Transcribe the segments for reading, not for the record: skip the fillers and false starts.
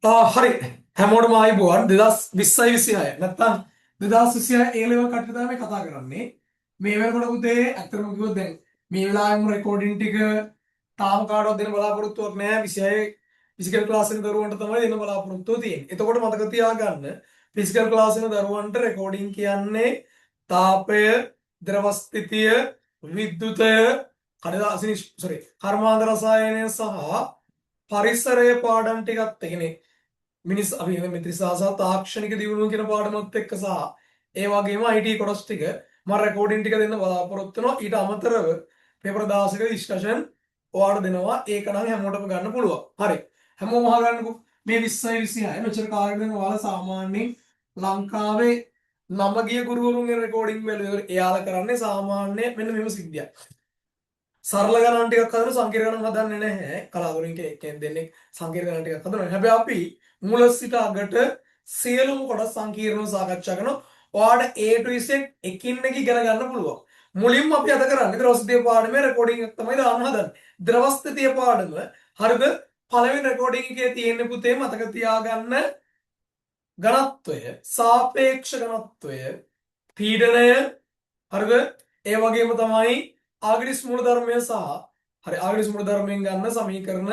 හරි හැමෝටම ආයිබෝවන් 2020යි 26 නැත්තම් 2026 ඒ ලෙවල් කට්ටිය තමයි කතා කරන්නේ මේ වෙනකොට පුතේ ඇත්තටම කිව්වොත් දැන් මේ වෙලාවෙම රෙකෝඩින් ටික තාම කාටවත් දෙන්න බලාපොරොත්තුවක් නැහැ 26 ෆිසිකල් ක්ලාස් එකේ දරුවන්ට තමයි දෙන්න බලාපොරොත්තුව තියෙන්නේ. එතකොට මතක තියාගන්න ෆිසිකල් ක්ලාස් එකේ දරුවන්ට රෙකෝඩින් කියන්නේ තාපය, ද්‍රව ස්ථිතිය, විද්‍යුතය, කර්මාන්ත රසායනය සහ පරිසරය පාඩම් ටිකත් එක්කනේ මිනිස් අපි මෙත්‍රිසාසා තාක්ෂණික දියුණුව කියන පාඩමත් එක්ක සහ ඒ වගේම IT කොටස් ටික මම රෙකෝඩින් ටික දෙන්න බලාපොරොත්තු වෙනවා. ඊට අමතරව පේපර් 16ක ඩිස්කෂන් ඔයාලට දෙනවා. ඒක නම් හැමෝටම ගන්න පුළුවන්. හරි. හැමෝම අහගන්නකෝ. මේ 20යි 26 මෙච්චර කාලෙක දැන් ඔයාලා සාමාන්‍යයෙන් ලංකාවේ නමගිය ගුරුවරුන්ගේ රෙකෝඩින් වල එයාලා කරන්නේ සාමාන්‍ය මෙන්න මෙහෙම සිද්ධියක්. සරල ගණන් ටිකක් හදන සංකීර්ණ ගණන් හදන්නේ නැහැ. කලාතුරකින් කෙනෙක් දෙන්නේ සංකීර්ණ ගණන් ටිකක් හදනවා. හැබැයි අපි මුල සිට අගට සියලුම කොටස් සංකීර්ණව සාකච්ඡා කරනවා. ඔයාලට A to Z එකින් එක ඉගෙන ගන්න පුළුවන්. මුලින්ම අපි අද කරන්නේ ද්‍රව ස්ථිතිය පාඩමේ රෙකෝඩින් එක තමයි දාන්න හදන්නේ. ද්‍රව ස්ථිතිය පාඩම හරිද? පළවෙනි රෙකෝඩින් එකේ තියෙන පුතේ මතක තියාගන්න ඝනත්වය, සාපේක්ෂ ඝනත්වය, පීඩනය හරිද? ඒ වගේම තමයි ආග්‍රිස් මූලධර්මය සහ ආග්‍රිස් මූලධර්මයෙන් ගන්න සමීකරණ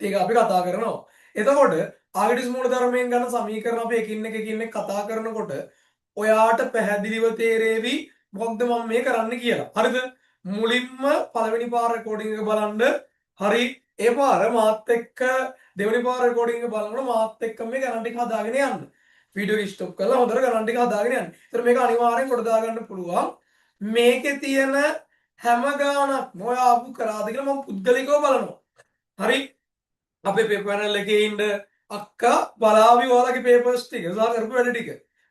ටික අපි කතා කරනවා. එතකොට ආග්‍රිස් මූලධර්මයෙන් ගන්න සමීකරණ අපි එකින් එක කතා කරනකොට ඔයාට පැහැදිලිව තේරෙවි මොකක්ද මම මේ කරන්න කියලා. හරිද? මුලින්ම පළවෙනි පාර රෙකෝඩින් එක බලන්න. හරි. ඒ පාර මාත් එක්ක දෙවෙනි පාර රෙකෝඩින් එක බලනකොට මාත් එක්ක මේ ගණන් ටික හදාගෙන යන්න. වීඩියෝ එක ස්ටොප් කරලා හොඳට ගණන් ටික හදාගෙන යන්න. ඒතර මේක අනිවාර්යෙන් කොට දාගන්න පුළුවන්. මේකේ තියෙන හැම ගානක් ඔය ආපු කරාද කියලා මම පුද්ගලිකව බලනවා. හරි? අපේ පේපර් පැනල් එකේ ඉන්න අක්කා බලාවි ඔයාලගේ පේපර්ස් ටික සහ කරපු වැඩ ටික.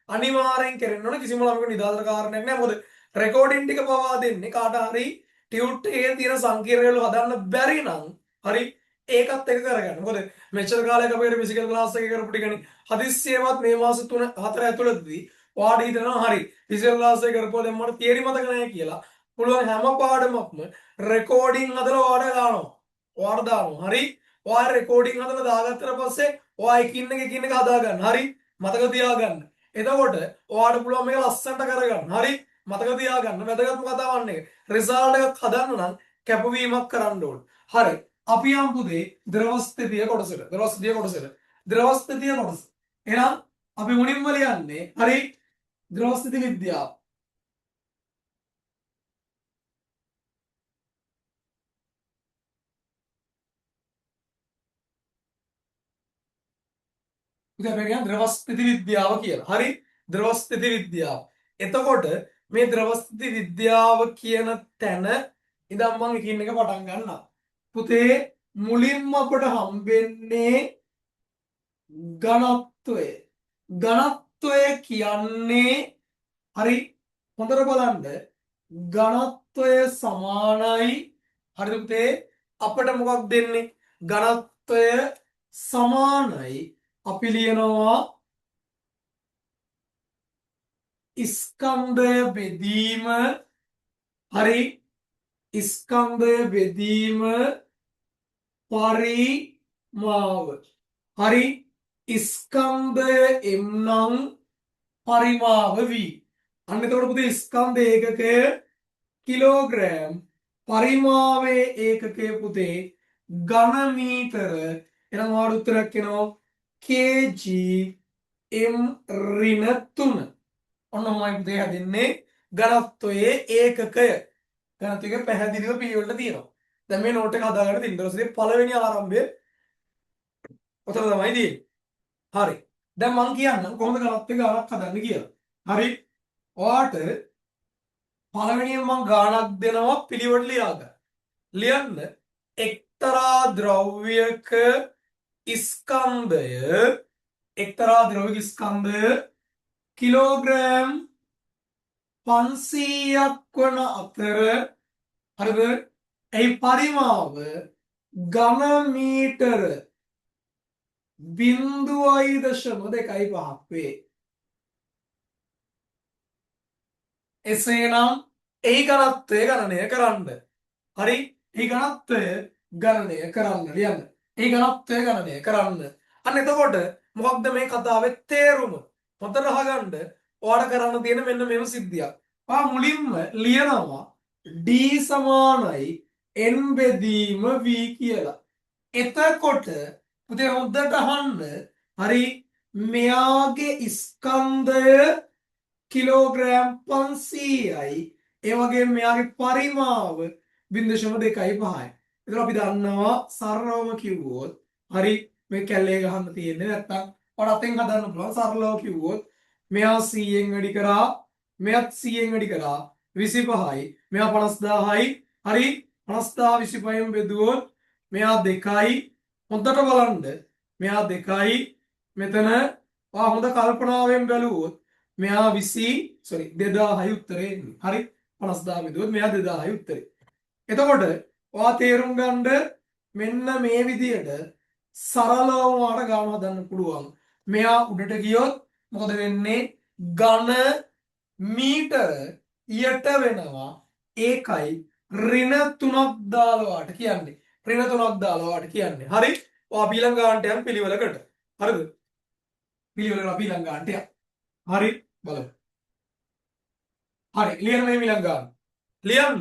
අනිවාර්යෙන් කරන්න ඕන කිසිම ළමයෙකුට නිදාතර කාරණයක් නැහැ. මොකද රෙකෝඩින් ටික පවා දෙන්නේ කාට හරි ටියුට් එකේ තියෙන සංකීර්ණවල හදන්න බැරි නම් හරි ඒකත් එක කරගන්න. මොකද මෙච්චර කාලයක් අපේ ෆිසිකල් ක්ලාස් එකේ කරපු ටිකනේ හදිස්සියවත් මේ මාස 3-4 ඇතුළතදී ඔයාලා හිතනවා හරි ෆිසිකල් ක්ලාස් එකේ කරපුවා දැන් මට තියරි මතක නැහැ කියලා. පුළුවන් හැම පාඩමක්ම රෙකෝඩින් හදලා ඔයාලට දානවා. ඔයාලට දානවා. හරි? ඔයා රෙකෝඩින් හදලා දාගත්තට පස්සේ ඔයා එකින් එක හදා ගන්න. හරි? මතක තියාගන්න. එතකොට ඔයාලට පුළුවන් මේක ලස්සනට කරගන්න. හරි? මතක තියාගන්න. වැදගත්ම කතාවක් නේ. රිසල්ට් එකක් හදන්න නම් කැපවීමක් කරන්න ඕන. හරි. අපි යමු පුතේ ද්‍රව ස්ථිතිය කොටසට. ද්‍රව ස්ථිතිය කොටස. එහෙනම් අපි මුලින්ම ලියන්නේ හරි ද්‍රව ස්ථිති විද්‍යාව. ඉතින් අපි කියන ද්‍රව ස්ථිති විද්‍යාව කියලා. හරි? ද්‍රව ස්ථිති විද්‍යාව. එතකොට මේ ද්‍රව ස්ථිති විද්‍යාව කියන තැන ඉඳන් මම එකින් එක පටන් ගන්නවා. පුතේ මුලින්ම අපට හම්බෙන්නේ ඝනත්වය. ඝනත්වය කියන්නේ හරි හොඳට බලන්න ඝනත්වය සමානයි හරිද පුතේ අපිට මොකක් දෙන්නේ ඝනත්වය සමානයි අපි ලියනවා ස්කන්ධය බෙදීම හරි ස්කන්ධය බෙදීම පරිමාව හරි ස්කන්ධය m නම් පරිමාව v අන්න එතකොට පුතේ ස්කන්ධ ඒකකය කිලෝග්‍රෑම් පරිමාවේ ඒකකය පුතේ ඝන මීටර එහෙනම් ඔයාලට උත්තරයක් එනවා kg m ඍණ 3 ඔන්න ඔහොමයි පුතේ හැදෙන්නේ ඝනත්වයේ ඒකකය ඝනත්වයක පැහැදිලිව පිළිවෙලට තියෙනවා දැන් මේ නෝට් එක හදාගන්න තියෙන ඊට පස්සේ පළවෙනි ආරම්භය ඔතන තමයි තියෙන්නේ හරි දැන් මම කියන්නම් කොහොමද ඝනත්වයක ගානක් හදන්නේ කියලා හරි ඔයාට පළවෙනියෙන් මම ගානක් දෙනවා පිළිවෙලට ලියන්න එක්තරා ද්‍රව්‍යක ස්කන්ධය කිලෝග්‍රෑම් 500ක් වන අතර හරිද එහි පරිමාව ඝන මීටර 0.25 වේ. එසේනම් එහි ඝනත්වය ගණනය කරන්න. හරි? එහි ඝනත්වය ගණනය කරන්න ලියන්න. එහි ඝනත්වය ගණනය කරන්න. අන්න එතකොට මොකක්ද මේ කතාවේ තේරුම? හොඳට අහගන්න. ඔයාලා කරන්න තියෙන මෙන්න මෙම සිද්ධියක්. ඔයා මුලින්ම ලියනවා d සමානයි n බෙදීම v කියලා. එතකොට පුතේ හොඳට අහන්න. හරි මෙයාගේ ස්කන්ධය කිලෝග්‍රෑම් 500යි. ඒ වගේම මෙයාගේ පරිමාව 0.25යි. ඒතර අපි දන්නවා සරලවම කිව්වොත් හරි මේ කැලේ ගහන්න තියෙන්නේ නැත්තම් ඔයාලා අතෙන් හදන්න පුළුවන්. සරලව කිව්වොත් මෙයා 100ෙන් වැඩි කරා මෙයත් 100ෙන් වැඩි කරා 25යි. මෙයා 50000යි. හරි 50000 25න් බෙදුවොත් මෙයා 2යි. හොඳට බලන්න මෙයා 2යි. මෙතන හොඳ කල්පනාවෙන් බැලුවොත් මෙයා 2000යි උත්තරේ එන්නේ. හරි 50000 බෙදුවොත් මෙයා 2000යි උත්තරේ. එතකොට ඔයා තේරුම් ගන්න මෙන්න මේ විදියට සරලවම ඔයාලට ගාන හදන්න පුළුවන්. මෙයා උඩට ගියොත් මොකද වෙන්නේ? ඝන මීටර යට වෙනවා. ඒකයි ඍණ 3ක් දාලා ඔයාලට කියන්නේ. ඍණ 3ක් දාලා ඔයාලට කියන්නේ. හරි? ඔයා ඊළඟ ගානට යන පිළිවෙලකට. හරිද? පිළිවෙලකට අපි ඊළඟ ගානට යන්න. හරි බලමු. හරි ලියන්න මේ ඊළඟ ගාන. ලියන්න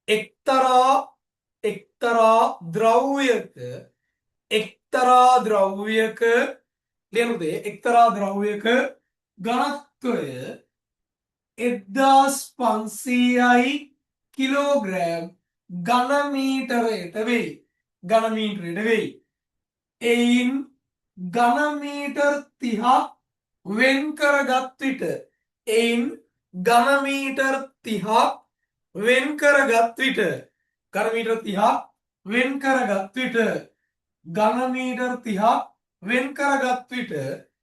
එක්තරා ද්‍රව්‍යයක ලියනුද එක්තරා ද්‍රව්‍යයක ඝනත්වය 1500යි කිලෝග්‍රෑම් ඝන මීටරයට වෙයි. ඝන මීටරයට වෙයි. එයින් ඝන මීටර් 30ක් වෙන් කරගත් විට ඝන මීටර් 30ක් වෙන් කරගත් විට ඝන මීටර් 30ක් වෙන් කරගත් විට ඝන මීටර් 30ක් වෙන් කරගත් විට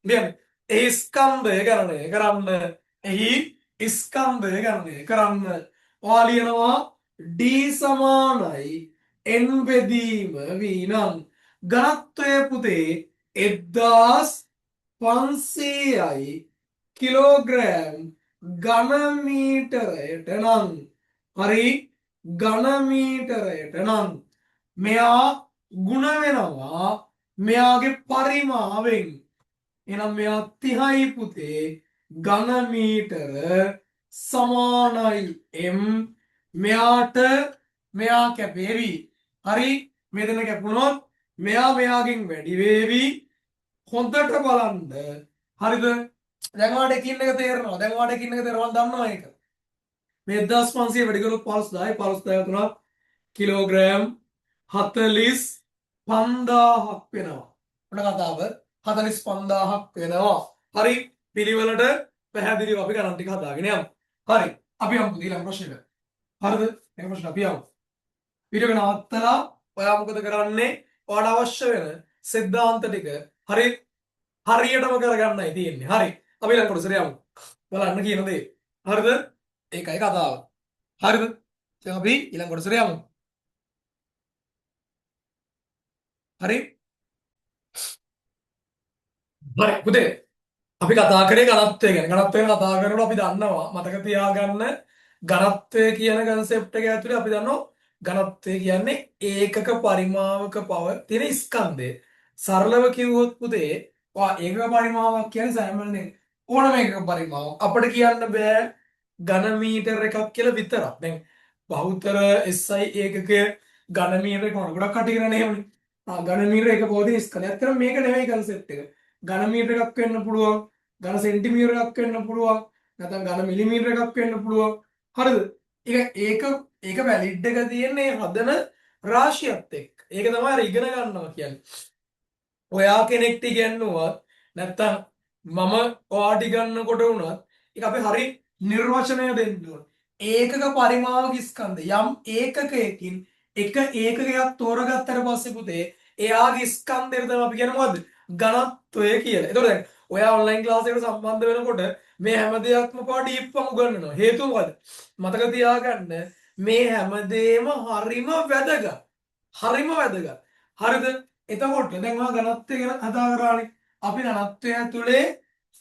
ලියන්න එහි ස්කන්ධය ගණනය කරන්න. එහි ස්කන්ධය ගණනය කරන්න. ඔයා ලියනවා d සමානයි n බෙදීම v නම් ඝනත්වය පුතේ 1500යි කිලෝග්‍රෑම් ඝන මීටරයට නම්. හරි ඝන මීටරයට නම් මෙයා ගුණ වෙනවා මෙයාගේ පරිමාවෙන්. එහෙනම් මෙයා 30යි පුතේ ඝන මීටර සමානයි m. මෙයා කැපේවි. හරි මෙතන කැපුණොත් මෙයාගෙන් වැඩි වේවි. හොඳට බලන්න. හරිද? දැන් ඔයාලට එකින් එක තේරෙනවා. දන්නවා ඒක. මේ 1500 වැඩි කරොත් 15000යි 15000 තුනක් කිලෝග්‍රෑම් 45000ක් වෙනවා. ඔන්න කතාව 45000ක් වෙනවා. හරි පිළිවෙලට පැහැදිලිව අපි ගණන් ටික හදාගෙන යමු. හරි අපි යමු ඊළඟ ප්‍රශ්නෙට. හරිද? ඊළඟ ප්‍රශ්න අපි යමු. වීඩියෝ එක නවත්තලා ඔයා මොකද කරන්නේ? ඔයාට අවශ්‍ය වෙන සිද්ධාන්ත ටික හරියටම කරගන්නයි තියෙන්නේ. හරි අපි ඊළඟ කොටසට යමු. බලන්න කියන දේ. හරිද? ඒකයි කතාව. හරිද? දැන් අපි ඊළඟ කොටසට යමු. හරි? හරි පුතේ අපි කතා කරේ ඝනත්වය ගැන. ඝනත්වය ගැන කතා කරනකොට අපි දන්නවා මතක තියාගන්න ඝනත්වය කියන concept එක ඇතුලේ අපි දන්නවා ඝනත්වය කියන්නේ ඒකක පරිමාවක පවතින ස්කන්ධය. සරලව කිව්වොත් පුතේ ඒකක පරිමාවක් කියන්නේ සෑම ඕනම එකක පරිමාවක්. අපිට කියන්න බෑ ඝන මීටර එකක් කියලා විතරක්. දැන් බහුතර SI ඒකකය ඝන මීටර එක ගොඩක් කටිකරන්නේ එහෙමනේ. ඝන මීටර එක පොදින ස්කන්ධය. ඇත්තටම මේක නෙවෙයි concept එක. ඝන මීටර එකක් වෙන්න පුළුවන්. ඝන සෙන්ටිමීටර එකක් වෙන්න පුළුවන්. නැත්නම් ඝන මිලිමීටර එකක් වෙන්න පුළුවන්. හරිද? ඒක වැලිඩ් එක තියෙන්නේ හදන රාශියත් එක්ක. ඒක තමයි අර ඉගෙන ගන්නවා කියන්නේ. ඔයා කෙනෙක්ට ඉගෙනුවත් නැත්තම් මම ඔයාට ඉගෙනනකොට වුණත් ඒක අපි හරි නිර්වචනය දෙන්න ඕන. ඒකක පරිමාවක ස්කන්ධ යම් ඒකකයකින් එක ඒකකයක් තෝරගත්තට පස්සේ පුතේ එයාගේ ස්කන්ධය තමයි අපි කියන්නේ මොකද්ද? ඝනත්වය කියලා. එතකොට දැන් ඔයා ඔන්ලයින් ක්ලාස් එකට සම්බන්ධ වෙනකොට මේ හැම දෙයක්ම පාඩ ඩීප්වම උගන්වනවා. හේතුව මොකද? මතක තියාගන්න මේ හැමදේම හරිම වැදගත්. හරිද? එතකොට දැන් ඔයා ඝනත්වය ගැන කතා කරානේ. අපි ඝනත්වය ඇතුලේ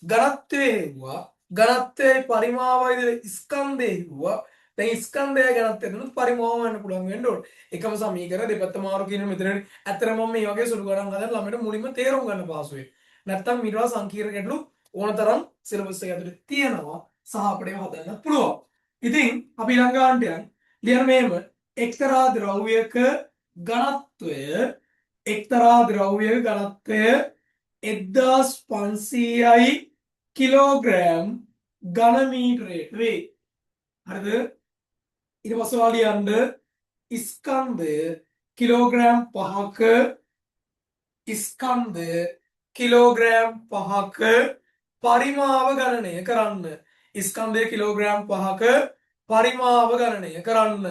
ඝනත්වය හෙව්වා. ඝනත්වයේ පරිමාවයි ස්කන්ධය හෙව්වා. දැන් ස්කන්ධය ගැනත් එතන පරිමාව වෙන්න පුළුවන් වෙන්න ඕනේ. එකම සමීකරණ දෙපැත්ත මාරු කියන මෙතන ඇත්තටම මම මේ වගේ සුළු ගණන් හදලා ළමයට මුලින්ම තේරුම් ගන්න පහසුයි. නැත්තම් ඊට වඩා සංකීර්ණ ගැටලු ඕනතරම් සිලබස් එක ඇතුලේ තියෙනවා සහ අපිට ඒවා හදන්න පුළුවන්. ඉතින් අපි ඊළඟ ගානට ලියන මේම එක්තරා ද්‍රව්‍යක ඝනත්වය එක්තරා ද්‍රව්‍යක ඝනත්වය 1500යි කිලෝග්‍රෑම් ඝන මීටරයට වේ. හරිද? ඊට පස්සේ වාලියන්න ස්කන්ධය කිලෝග්‍රෑම් 5ක ස්කන්ධය කිලෝග්‍රෑම් 5ක පරිමාව ගණනය කරන්න. ස්කන්ධය කිලෝග්‍රෑම් 5ක පරිමාව ගණනය කරන්න.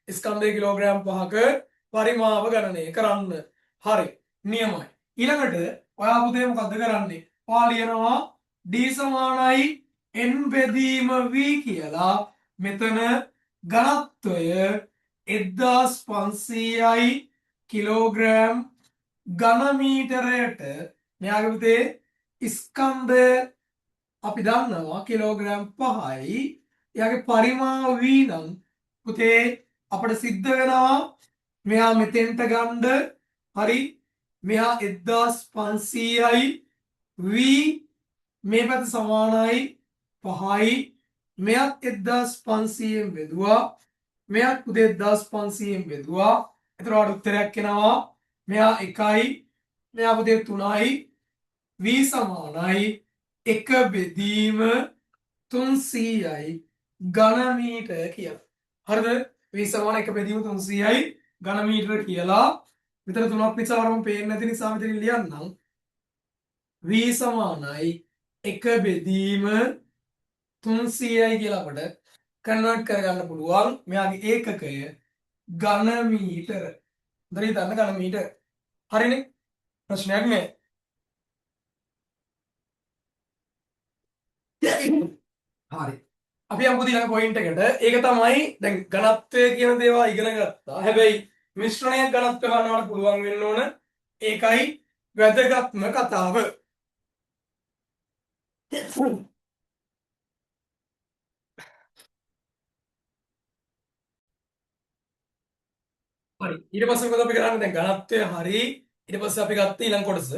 ස්කන්ධය කිලෝග්‍රෑම් 5ක පරිමාව ගණනය කරන්න. හරි. නියමයි. ඊළඟට ඔයා පුතේ මොකද්ද කරන්නේ? ඔයා ලියනවා d සමානයි n බෙදීම v කියලා. මෙතන ඝනත්වය 1500යි කිලෝග්‍රෑම් ඝන මීටරයට මෙයාගේ පුතේ ස්කන්ධය අපි දන්නවා කිලෝග්‍රෑම් 5යි. එයාගේ පරිමාව v නම් පුතේ අපිට සිද්ධ වෙනවා මෙයා මෙතෙන්ට ගන්න. හරි. මෙයා 1500යි v මේ පැත්ත සමානයි 5යි. මෙයත් 1500ෙන් බෙදුවා. මෙයත් පුතේ 1500ෙන් බෙදුවා. එතකොට උත්තරයක් එනවා මෙයා 1යි. මෙයා පුතේ 3යි. v සමානයි 1 බෙදීම 300යි ඝන මීටර කියලා. හරිද? v සමාන 1 බෙදීම 300යි ඝන මීටර කියලා. මෙතන තුනක් නිසා වරම පේන්නේ නැති නිසා මෙතන ලියන්නම්. v සමානයි 1 බෙදීම 300යි කියලා අපට කන්වර්ට් කරගන්න පුළුවන්. මෙයාගේ ඒකකය ඝන මීටර. හරිද? දන්න ඝන මීටර. හරිනේ? ප්‍රශ්නයක් නෑ. හරි. අපි යමු ඊළඟ පොයින්ට් එකට. ඒක තමයි දැන් ඝනත්වය කියන දේවල් ඉගෙන ගත්තා. හැබැයි මිශ්‍රණයක් ඝනත්ව ගන්නවට පුළුවන් වෙන්න ඕන. ඒකයි වැදගත්ම කතාව. හරි. ඊට පස්සේ මොකද අපි කරන්නේ? දැන් ඝනත්වය හරි. ඊට පස්සේ අපි ගත්ත ඊළඟ කොටස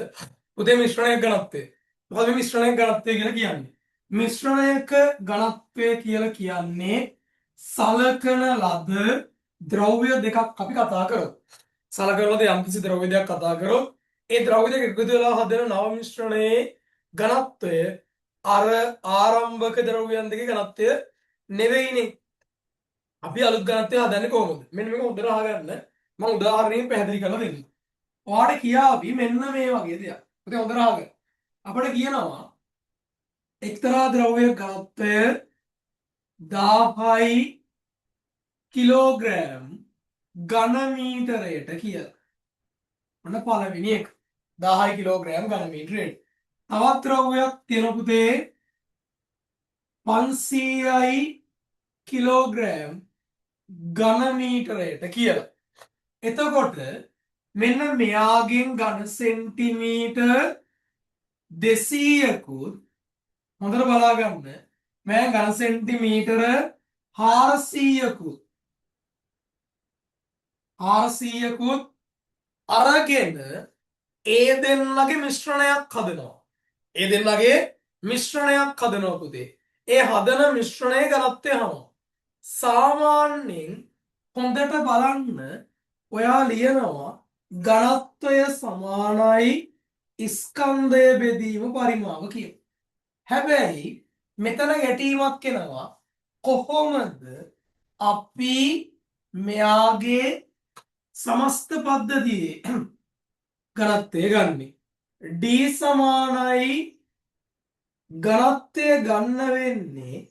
පුතේ මිශ්‍රණයක් ඝනත්වය. මොකද මේ මිශ්‍රණයක් ඝනත්වය කියලා කියන්නේ? මිශ්‍රණයක ඝනත්වය කියලා කියන්නේ සලකන ලද ද්‍රව්‍ය දෙකක් අපි කතා කරමු. සලකන ලද යම්කිසි ද්‍රව්‍ය දෙකක් කතා කරොත් ඒ ද්‍රව්‍ය දෙක එකතු වෙලා හදන නව මිශ්‍රණයේ ඝනත්වය අර ආරම්භක ද්‍රව්‍යයන් දෙකේ ඝනත්වය නෙවෙයිනේ. අපි අලුත් ඝනත්වය හදන්නේ කොහොමද? මෙන්න මේක හොඳට අහගන්න. මම උදාහරණයෙන් පැහැදිලි කරලා දෙන්නම්. ඔයාලට කියාවි මෙන්න මේ වගේ දෙයක්. පුතේ හොඳට අහගන්න. අපිට කියනවා එක්තරා ද්‍රව්‍යයක ඝනත්වය 1000යි කිලෝග්‍රෑම් ඝන මීටරයට කියලා. මොන පළවෙනි එක 1000 කිලෝග්‍රෑම් ඝන මීටරයට. තවත් ද්‍රව්‍යයක් තියෙන පුතේ 500යි කිලෝග්‍රෑම් ඝන මීටරයට කියලා. එතකොට මෙන්න මෙයාගෙන් ඝන සෙන්ටිමීටර් 200කුත් හොඳට බලා ගන්න. මම ඝන සෙන්ටිමීටර 400කුත් අරගෙන ඒ දෙන්නගේ මිශ්‍රණයක් හදනවා. ඒ දෙන්නගේ මිශ්‍රණයක් හදනවා පුතේ. ඒ හදන මිශ්‍රණයේ ඝනත්වය හමු. සාමාන්‍යයෙන් හොඳට බලන්න ඔයා ලියනවා ඝනත්වය සමානයි ස්කන්ධය බෙදීම පරිමාව කියලා. හැබැයි මෙතන ගැටීමක් එනවා. කොහොමද අපි මෙයාගේ සමස්ත පද්ධතියේ ඝනත්වය ගන්නෙ? d සමානයි ඝනත්වය ගන්න වෙන්නේ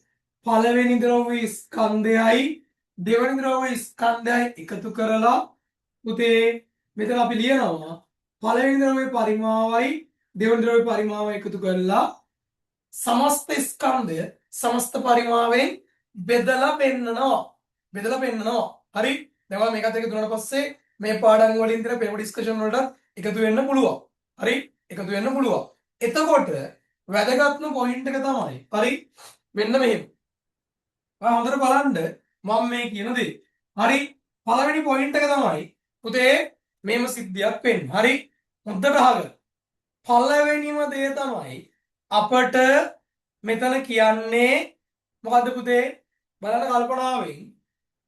පළවෙනි ද්‍රව්‍ය ස්කන්ධයයි දෙවෙනි ද්‍රව්‍ය ස්කන්ධයයි එකතු කරලා පුතේ මෙතන අපි ලියනවා පළවෙනි ද්‍රව්‍ය පරිමාවයි දෙවෙනි ද්‍රව්‍ය පරිමාවයි එකතු කරලා සමස්ත ස්කන්ධය සමස්ත පරිමාවෙන් බෙදලා පෙන්නනවා. හරි? දැන් ඔයා මේකත් එක දුන්නාට පස්සේ මේ පාඩම් වලින් තියෙන පේපර් ඩිස්කෂන් වලට එකතු වෙන්න පුළුවන්. හරි? එකතු වෙන්න පුළුවන්. එතකොට වැදගත්ම පොයින්ට් එක තමයි. හරි? මෙන්න මෙහෙම. ඔයා හොඳට බලන්න මම මේ කියන දේ. හරි පළවෙනි පොයින්ට් එක තමයි පුතේ මේම සිද්ධියක් වෙන්නේ. හරි හොඳට අහගන්න. පළවෙනිම දේ තමයි අපට මෙතන කියන්නේ මොකද්ද පුතේ? බලන්න කල්පනාවෙන්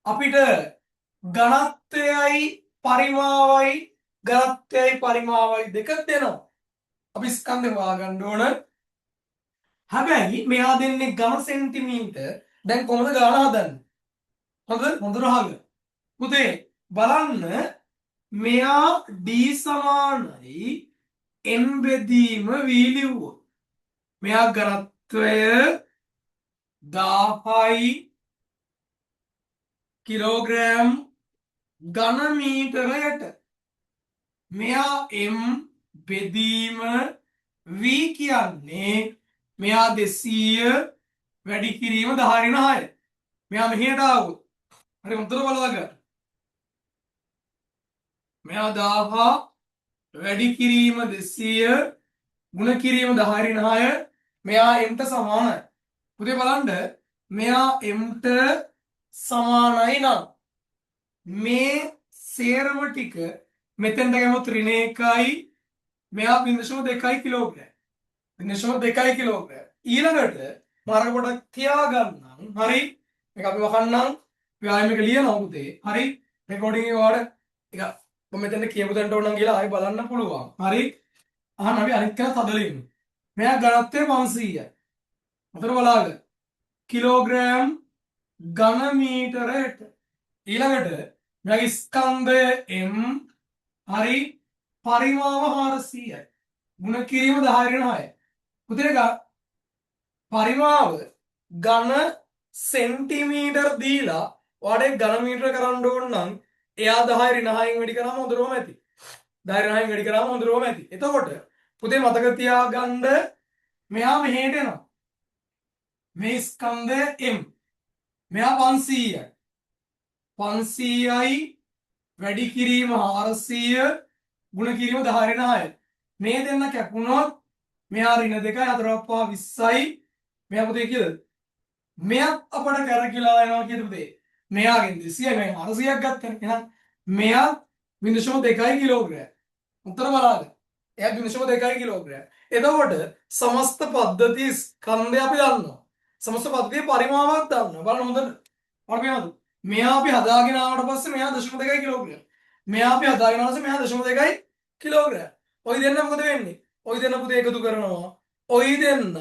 අපිට ඝනත්වයයි පරිමාවයි දෙක දෙනවා. අපි ස්කන්ධය හොයාගන්න ඕන. හැබැයි මෙයා දෙන්නේ ඝන සෙන්ටිමීටර්. දැන් කොහොමද ගාන හදන්නේ? හොඳට අහගන්න. පුතේ බලන්න මෙයා d සමානයි n බෙදීම v ලිව්වොත් මෙයා ඝනත්වය 1000යි කිලෝග්‍රෑම් ඝන මීටරයට මෙයා m බෙදීම v කියන්නේ මෙයා 200 වැඩි කිරීම 10 මෙයා මෙහෙට ආවොත් හරි හොඳට බලන්න මෙයා 1000 වැඩි කිරීම 200 ගුණ කිරීම 10 මෙයා m ට සමානයි. පුතේ බලන්න මෙයා m ට සමානයි නම් මේ සේරම ටික මෙතෙන්ට ගමු ඍණ 1යි මෙයා 0.2 කිලෝග්‍රෑම් 0.2 කිලෝග්‍රෑම් ඊළඟට මාර්ග පොඩක් තියාගන්නම්. හරි මේක අපි වහන්නම් ව්‍යායාම එක ලියනවා පුතේ. හරි රෙකෝඩින් එක වල එක මම මෙතෙන්ට කියපු දෙන්න ඕන නම් කියලා ආයෙ බලන්න පුළුවන්. හරි අහන්න අපි අනිත් කෙනා තදලිමු. මෙයා ඝනත්වය 500යි. අතර බලන්න කිලෝග්‍රෑම් ඝන මීටරයට ඊළඟට මෙයාගේ ස්කන්ධය m හරි පරිමාව 400යි. ගුණ කිරීම 10 පුතේ පරිමාව ඝන සෙන්ටිමීටර් දීලා ඔයාලට ඝන මීටර කරන්න ඕන නම් එයා 10 ඍණ 6න් වැඩි කරාම හොඳටම ඇති. 10 ඍණ 6න් වැඩි කරාම හොඳටම ඇති. එතකොට පුතේ මතක තියාගන්න මෙයා මෙහෙට එනවා. මේ ස්කන්ධය m මෙයා 500යි. 500යි වැඩි කිරීම 400 ගුණ කිරීම 10 ඍණ 6. මේ දෙන්න කැපුණොත් මෙයා ඍණ 2යි 4 5 20යි. මෙයා පුතේ කියද? මෙයත් අපට කැරකිලා යනවා කියද පුතේ? මෙයාගෙන් 200යි මම 400ක් ගත්තනේ. එහෙනම් මෙයත් 0.2 කිලෝග්‍රෑම්. උත්තර බලන්න. එයා 0.2 කිලෝග්‍රෑම්. එතකොට සමස්ත පද්ධතිය ස්කන්ධය අපි දන්නවා. සමස්ත පද්ධතියේ පරිමාවක් දන්නවා. බලන්න හොඳට. වර්ගයමද? මෙයා අපි හදාගෙන ආවට පස්සේ මෙයා 0.2 කිලෝග්‍රෑම්. මෙයා අපි හදාගෙන ආවම මෙයා 0.2 කිලෝග්‍රෑම්. ඔය දෙන්න මොකද වෙන්නේ? ඔය දෙන්න පුතේ එකතු කරනවා. ඔය දෙන්න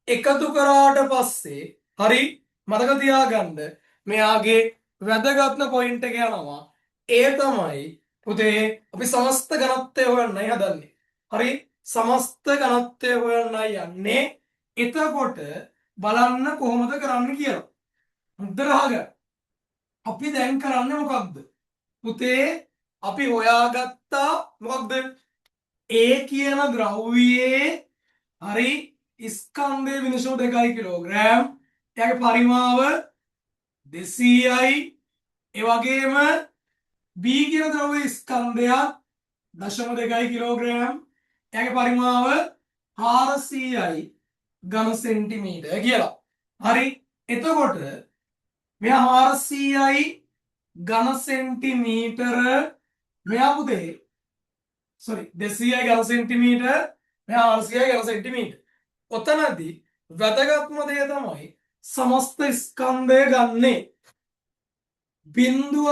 එකතු කරාට පස්සේ හරි මතක තියාගන්න මෙයාගේ වැදගත්ම පොයින්ට් එක යනවා. ඒ තමයි පුතේ අපි සමස්ත ඝනත්වය හොයන්නයි හදන්නේ. හරි සමස්ත ඝනත්වය හොයන්නයි යන්නේ. එතකොට බලන්න කොහොමද කරන්න කියලා. හොඳට අහගන්න. අපි දැන් කරන්නේ මොකක්ද? පුතේ අපි හොයාගත්තා මොකක්ද? A කියන ද්‍රව්‍යයේ හරි ස්කන්ධය 0.2 කිලෝග්‍රෑම් එයාගේ පරිමාව 200යි. ඒ වගේම B කියන ද්‍රව්‍ය ස්කන්ධයක් 0.2 කිලෝග්‍රෑම් එයාගේ පරිමාව 400යි ඝන සෙන්ටිමීටර් කියලා. හරි එතකොට මෙයා 400යි ඝන සෙන්ටිමීටර මෙයා පුතේ 200යි ඝන සෙන්ටිමීටර මෙයා 400යි ඝන සෙන්ටිමීටර. ඔතනදී වැදගත්ම දේ තමයි සමස්ත ස්කන්ධය ගන්නේ 0.2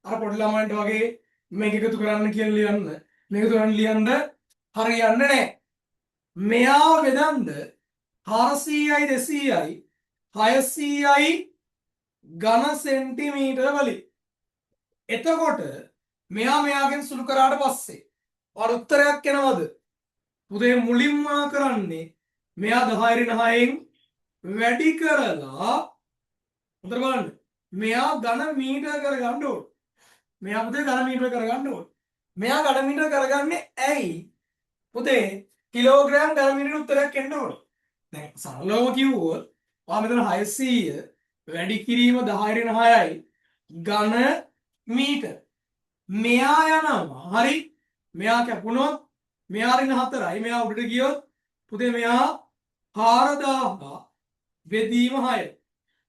අර පොඩි ළමයින්ට වගේ මේක එකතු කරන්න කියලා ලියන්න මේක තුනන් ලියන්න හරියන්නේ නැහැ. මෙයා බෙදන්න 400යි 200යි 600යි ඝන සෙන්ටිමීටර වලින්. එතකොට මෙයාගෙන් සුළු කරාට පස්සේ ඔයාලට උත්තරයක් එනවද? පුතේ මුලින්ම කරන්නේ මෙයා 10 ඍණ 6න් වැඩි කරලා හොඳට බලන්න. මෙයා ඝන මීටර කරගන්න ඕන. මෙයා පුතේ ඝන මීටර කරගන්න ඕන. මෙයා ඝන මීටර කරගන්නේ ඇයි? පුතේ කිලෝග්‍රෑම් ඝන මීටර උත්තරයක් එන්න ඕන. දැන් සරලවම කිව්වොත් ඔයා මෙතන 600 වැඩි කිරීම 10 ඍණ 6යි ඝන මීටර. මෙයා යනවා හරි මෙයා කැපුණොත් මෙයා ඍණ 4යි මෙයා උඩට ගියොත් පුතේ මෙයා 4000 බෙදීම 6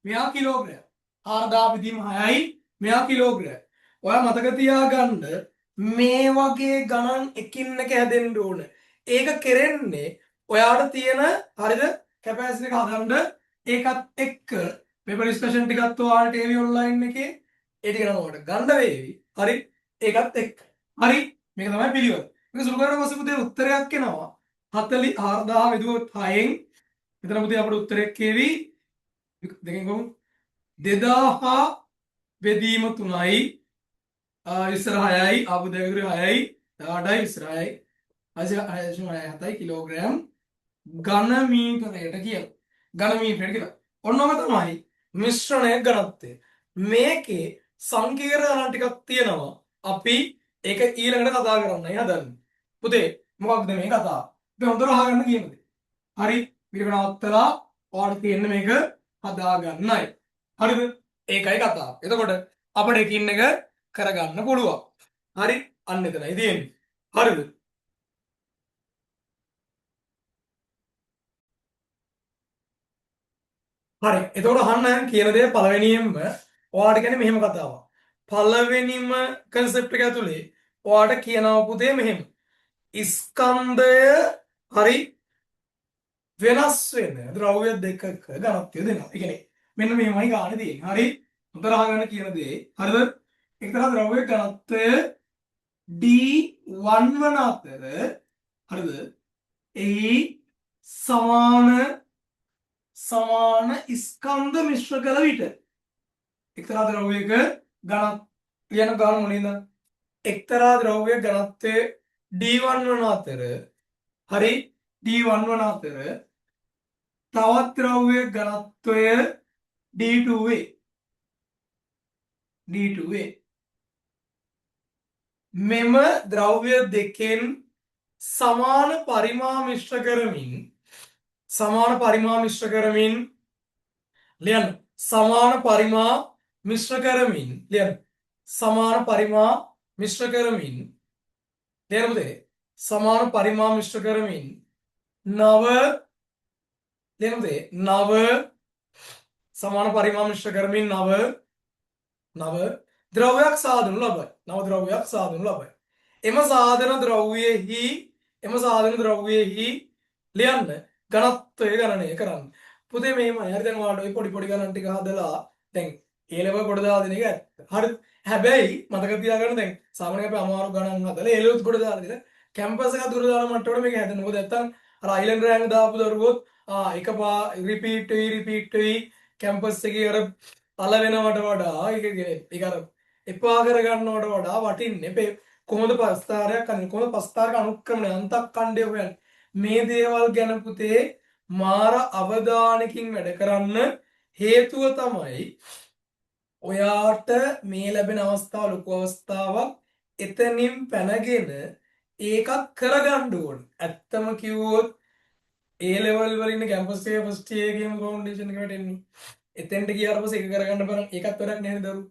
මෙයා කිලෝග්‍රෑම්. 4000 විදීම 6යි මෙයා කිලෝග්‍රෑම්. ඔයා මතක තියාගන්න මේ වගේ ගණන් එකින් එක හැදෙන්න ඕන. ඒක කෙරෙන්නේ ඔයාට තියෙන හරිද කැපැසිටි එක හදන්න ඒකත් එක්ක පේපර් ඩිස්කෂන් ටිකත් ඔයාලට ඒවි ඔන්ලයින් එකේ ඒ ටික නම් ඔයාලට ගන්න වේවි. හරි ඒකත් එක්ක. හරි මේක තමයි පිළිවෙල. මේක සුළු කරලා පස්සේ පුතේ උත්තරයක් එනවා 44000 විදුවොත් 6න් මෙතන පුතේ අපිට උත්තරයක් කියවි දෙකෙන් කොහොමද 2000 බෙදීම 3යි ඉස්සර 6යි ආපු දෙක ඉදිරි 6යි 18යි ඉස්සර 6යි 6.7 කිලෝග්‍රෑම් ඝන මීටරයට කියලා. ඝන මීටරයට කියලා. ඔන්නෝම තමයි මිශ්‍රණය ඝනත්වය. මේකේ සංකීර්ණ ගණන් ටිකක් තියෙනවා. අපි ඒක ඊළඟට කතා කරන්නයි හදන්නේ. පුතේ මොකක්ද මේ කතාව? අපි හොඳට අහගන්න කියන්නේ. හරි විඩියෝ නවත්තලා ඔයාලට තියෙන්නේ මේක හදාගන්නයි. හරිද? ඒකයි කතාව. එතකොට අපිට එකින් එක කරගන්න පුළුවන්. හරි අන්න එතනයි තියෙන්නේ. හරිද? හරි. එතකොට අහන්න කියන දේ පළවෙනියෙන්ම ඔයාලට කියන්නේ මෙහෙම කතාවක්. පළවෙනිම concept එක ඇතුලේ ඔයාලට කියනවා පුතේ මෙහෙම. ස්කන්ධය හරි වෙනස් වෙන ද්‍රව්‍ය දෙකක ඝනත්වය දෙනවා. ඒ කියන්නේ මෙන්න මෙහෙමයි ගානේ තියෙන්නේ. හරි? උතර අහගන්න කියන දේ. හරිද? එක්තරා ද්‍රව්‍ය ඝනත්වය D1 වන අතර හරිද? එහි සමාන ස්කන්ධ මිශ්‍ර කළ විට එක්තරා ද්‍රව්‍යයක ඝන කියන ගාන මොනින්ද? එක්තරා ද්‍රව්‍ය ඝනත්වය D1 වන අතර හරි D1 වන අතර තවත් ද්‍රව්‍ය ඝනත්වය D2 වේ. D2 වේ. මෙම ද්‍රව්‍ය දෙකෙන් සමාන පරිමා මිශ්‍ර කරමින් ලියන්න සමාන පරිමා මිශ්‍ර කරමින් ලියන්න සමාන පරිමා මිශ්‍ර කරමින් ලියන්න පුතේ සමාන පරිමා මිශ්‍ර කරමින් නව ලියන්න පුතේ නව සමාන පරිමා මිශ්‍ර කරමින් නව ද්‍රව්‍යයක් සාදනු ලබයි. නව ද්‍රව්‍යයක් සාදනු ලබයි. එම සාධන ද්‍රව්‍යයෙහි ලියන්න ඝනත්වය ගණනය කරන්න. පුතේ මෙහෙමයි. හරි දැන් ඔයාලට ওই පොඩි ගණන් ටික හදලා දැන් ඒ ලෙවල් කොට දාලා දෙන එක ඇත්ත. හරි. හැබැයි මතක තියාගන්න දැන් සාමාන්‍යයෙන් අපි අමාරු ගණන් හදලා ඒ ලෙවල් කොට දාලා දෙන කැම්පස් එක දුර දාන මට්ටමට මේක හැදෙන්න. මොකද නැත්තම් අර අයිලන්ඩ් රෑන්ක් දාපු දරුවොත් එකපා රිපීට් වෙයි කැම්පස් එකේ අර අල වෙනවට වඩා ඒක අර එපා කර ගන්නවට වඩා වටින්නේ කොහොමද පස්තාරයක් අන්නේ කොහොමද පස්තාරක අනුක්‍රමණය අන්තක් ඛණ්ඩය හොයන්නේ මේ දේවල් ගැන පුතේ මාර අවධානයකින් වැඩ කරන්න හේතුව තමයි ඔයාට මේ ලැබෙන අවස්ථාව ලොකු අවස්ථාවක් එතනින් පැනගෙන ඒකත් කරගන්න ඕන. ඇත්තම කිව්වොත් A level වල ඉන්න කැම්පස් එකේ ෆස්ට් ඉයර් එකේම ෆවුන්ඩේෂන් එක වැටෙන්නේ. එතෙන්ට ගියාට පස්සේ ඒක කරගන්න බෑ. ඒකත් වැඩක් නෑ දරු.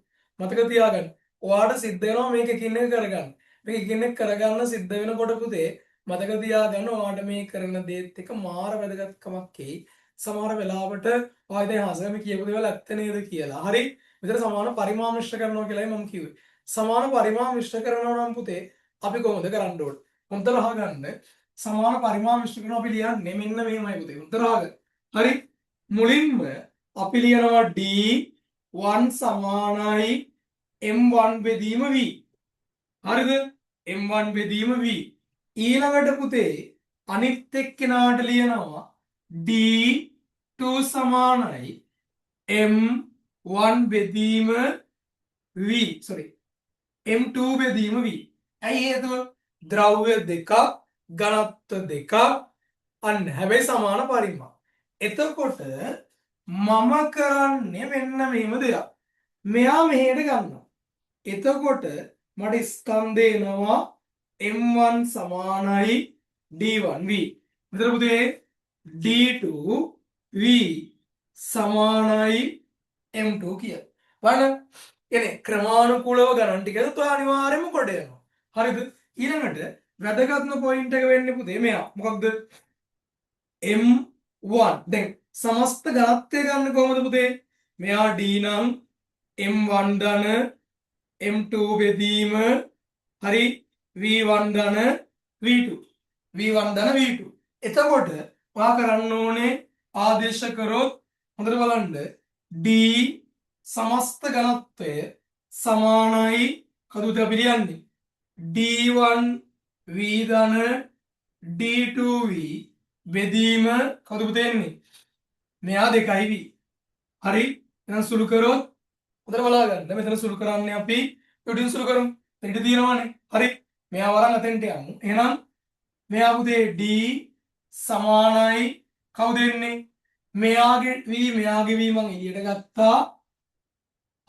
මතක තියාගන්න. ඔයාට සිද්ධ වෙනවා මේක එකින් එක කරගන්න. මේක එකින් එක කරගන්න සිද්ධ වෙනකොට පුතේ මතක තියාගන්න ඔයාට මේ කරන දේත් එක මාර වැදගත්කමක් එයි. සමහර වෙලාවට ඔය දැන් හසම කියපු දේවල් ඇත්ත නේද කියලා. හරි. මෙතන සමාන පරිමාණ මිශ්‍ර කරනවා කියලායි මම කිව්වේ. සමාන පරිමාණ මිශ්‍ර කරනවා නම් පුතේ අපි කොහොමද කරන්න ඕනේ? හොඳට අහගන්න. සමාන පරිමාණ මිශ්‍ර කරනවා අපි ලියන්නේ මෙන්න මෙහෙමයි පුතේ. හොඳට අහගන්න. හරි. මුලින්ම අපි ලියනවා D1 සමානයි M1 බෙදීම V. හරිද? M1 බෙදීම V. ඊළඟට පුතේ අනිත් එක්කෙනාට ලියනවා D2 සමානයි M1 බෙදීම V. sorry M2 බෙදීම V. ඇයි හේතුව? ද්‍රව්‍ය දෙකක් ඝනත්ව දෙකක් අන්න හැබැයි සමාන පරිමාණ. එතකොට මම කරන්නේ මෙන්න මෙහෙම දෙයක්. මෙයා මෙහෙට ගන්නවා. එතකොට මට ස්කන්ධය එනවා M1 සමානයි D1 V. මෙතන පුතේ D2 V සමානයි M2 කියලා. බලන්න. එනේ ක්‍රමානුකූලව ගණන් ටික ඔය අනිවාර්යයෙන්ම කොට යනවා. හරිද? ඊළඟට වැදගත්ම පොයින්ට් එක වෙන්නේ පුතේ මෙයා. මොකක්ද? M1 දැන් සමස්ත ඝනත්වය ගන්න කොහොමද පුතේ? මෙයා D නම් M1 ධන M2 බෙදීම හරි V1 ධන V2 V1 ධන V2 එතකොට ඔයා කරන්න ඕනේ ආදේශ කරොත් හොඳට බලන්න D සමස්ත ඝනත්වය සමානයි කවුද අපි ලියන්නේ D1 V ධන D2V බෙදීම කවුද දෙන්නේ මෙයා 2V හරි එහෙනම් සුළු කරොත් හොඳට බලා ගන්න මෙතන සුළු කරන්නේ අපි යොටින් සුළු කරමු ඊට තියෙනවානේ හරි මෙයා වරන් අතෙන්ට යමු එහෙනම් මෙයා පුතේ D සමානයි කවුද එන්නේ මෙයාගේ V මෙයාගේ V මම එළියට ගත්තා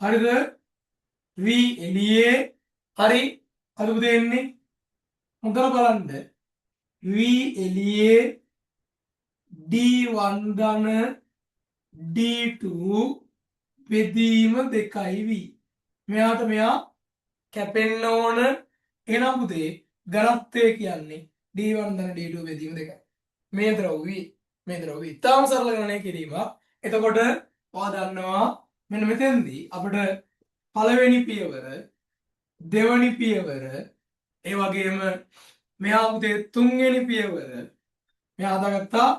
හරිද V එළියේ හරි කවුද එන්නේ හොඳට බලන්න V එළියේ D1 ධන D2 බෙදීම 2V මෙයාට මෙයා කැපෙන්න ඕන එහෙනම් පුතේ ඝනත්වය කියන්නේ D1 ධන D2 බෙදීම 2යි මේ ද්‍රව්‍ය මේ ද්‍රව්‍ය තාම සරල ගණනය කිරීමක් එතකොට ඔයා දන්නවා මෙන්න මෙතෙන්දී අපිට පළවෙනි පියවර දෙවෙනි පියවර ඒ වගේම මෙහා පුතේ තුන්වෙනි පියවර මෙහා හදාගත්තා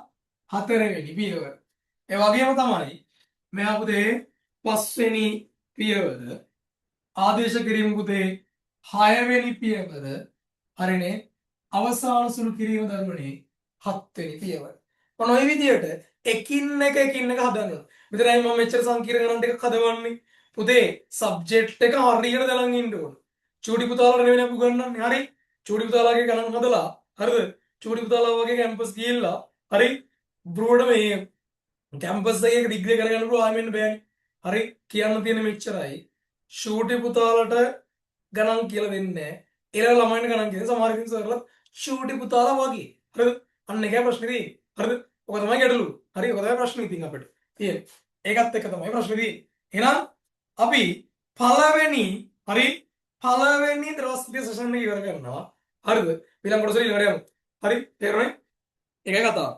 හතරවෙනි පියවර ඒ වගේම තමයි මෙහා පුතේ පස්වෙනි පියවර ආදේශ කිරීම පුතේ හයවෙනි පියවර හරිනේ අවසාන සුළු කිරීම දරුවනේ හත්වෙනි පියවර ඔන්න ඔය විදියට එකින් එක හදනවා මෙතනයි මම මෙච්චර සංකීර්ණ ගණන් ටිකක් හදවන්නේ පුතේ සබ්ජෙක්ට් එක හරියට දැනන් ඉන්න ඕන චූටි පුතාලාට නෙවෙයි අපි උගන්වන්නේ හරි චූටි පුතාලාගේ ගණන් හදලා හරිද චූටි පුතාලා වගේ කැම්පස් ගිහිල්ලා හරි බ්‍රෝඩ මේ කැම්පස් එකේ ඩිග්‍රී කරගන්න පුළුවන් ආයෙ මෙන්න බෑනේ හරි කියන්න තියෙන මෙච්චරයි චූටි පුතාලට ගණන් කියලා දෙන්නේ නැහැ ඒලා ළමයින්ට ගණන් කියන සමහර කෙනෙක් සර්ලා චූටි පුතාලා වගේ හරිද අන්න එකයි ප්‍රශ්නේ තියෙන්නේ හරිද ඔක තමයි ගැටලුව හරි ඔක තමයි ප්‍රශ්නේ ඉතින් අපිට තියෙන්නේ ඒකත් එක තමයි ප්‍රශ්නේ තියෙන්නේ එහෙනම් අපි පළවෙනි හරි පළවෙනි ද්‍රවස්ථිතිය සෙෂන් එක ඉවර කරනවා හරිද ඊළඟ කොටසට ඊළඟට යමු හරි තේරුණානේ ඒකයි කතාව